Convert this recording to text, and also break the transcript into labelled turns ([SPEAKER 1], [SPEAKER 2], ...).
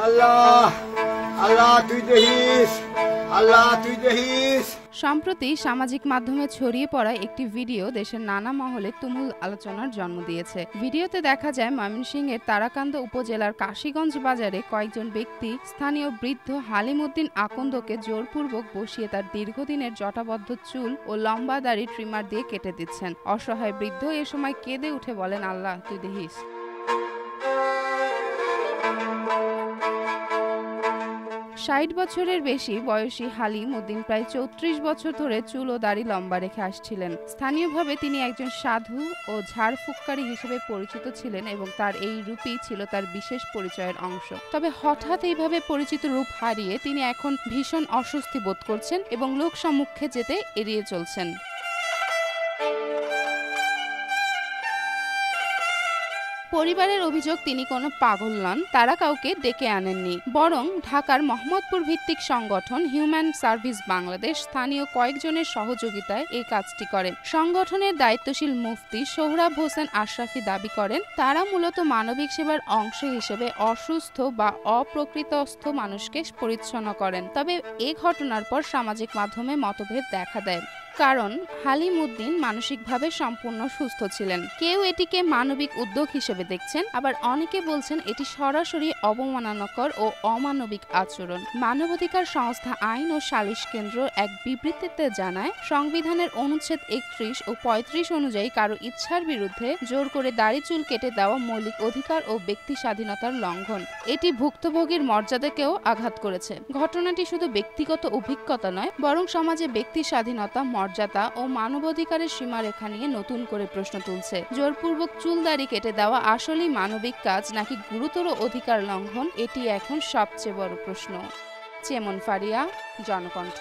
[SPEAKER 1] আল্লাহ আল্লাহ তুই দেখিস, আল্লাহ তুই দেখিস।
[SPEAKER 2] সম্প্রতি সামাজিক মাধ্যমে ছড়িয়ে পড়া একটি ভিডিও দেশের নানা মহলে তুমুল আলোচনার জন্ম দিয়েছে। ভিডিওতে দেখা যায় ময়মনসিংহের তারাকান্দা উপজেলার কাশীগঞ্জ বাজারে কয়েকজন ব্যক্তি স্থানীয় বৃদ্ধ হালিম উদ্দিন আকন্দকে জোরপূর্বক বসিয়ে তার দীর্ঘদিনের জটাবদ্ধ চুল ও লম্বা দাড়ি ট্রিমার দিয়ে কেটে দিচ্ছেন। অসহায় বৃদ্ধ এ সময় কেঁদে উঠে বলেন, আল্লাহ তুই দেখিস। ৬০ বছরের বেশি বয়সী হালিম উদ্দিন প্রায় ৩৪ বছর ধরে চুল ও দাড়ি লম্বা রেখে আসছিলেন। স্থানীয়ভাবে তিনি একজন সাধু ও ঝাড়ফুঁককারী হিসেবে পরিচিত ছিলেন এবং তার এই রূপই ছিল তার বিশেষ পরিচয়ের অংশ। তবে হঠাৎ এইভাবে পরিচিত রূপ হারিয়ে তিনি এখন ভীষণ অস্বস্তি বোধ করছেন এবং লোক সম্মুখে যেতে এড়িয়ে চলছেন। পরিবারের অভিযোগ, তিনি কোনো পাগল নন, তারা কাউকে ডেকে আনেননি, বরং ঢাকার মোহাম্মদপুর ভিত্তিক সংগঠন হিউম্যান সার্ভিস বাংলাদেশ স্থানীয় কয়েকজনের সহযোগিতায় এই কাজটি করেন। সংগঠনের দায়িত্বশীল মুফতি সোহরাব হোসেন আশরাফি দাবি করেন, তারা মূলত মানবিক সেবার অংশ হিসেবে অসুস্থ বা অপ্রকৃতস্থ মানুষকে পরিচ্ছন্ন করেন। তবে এ ঘটনার পর সামাজিক মাধ্যমে মতভেদ দেখা দেয়, কারণ হালিম উদ্দিন মানসিকভাবে সম্পূর্ণ সুস্থ ছিলেন। কেউ এটিকে মানবিক উদ্যোগ হিসেবে দেখছেন, আবার অনেকে বলছেন এটি সরাসরি অবমাননাকর ও অমানবিক আচরণ। মানবাধিকার সংস্থা আইন ও সালিশ কেন্দ্র এক বিবৃতিতে জানায়, সংবিধানের অনুচ্ছেদ ৩১ ও ৩৫ অনুযায়ী কারো ইচ্ছার বিরুদ্ধে জোর করে দাড়ি চুল কেটে দেওয়া মৌলিক অধিকার ও ব্যক্তি স্বাধীনতার লঙ্ঘন। এটি ভুক্তভোগীর মর্যাদাকেও আঘাত করেছে। ঘটনাটি শুধু ব্যক্তিগত অভিজ্ঞতা নয়, বরং সমাজে ব্যক্তি স্বাধীনতা, মর্যাদা ও মানবাধিকারের সীমারেখা নিয়ে নতুন করে প্রশ্ন তুলছে। জোরপূর্বক চুল দাড়ি কেটে দেওয়া আসলেই মানবিক কাজ নাকি গুরুতর অধিকার লঙ্ঘন, এটি এখন সবচেয়ে বড় প্রশ্ন। চেমন ফারিয়া, জনকণ্ঠ।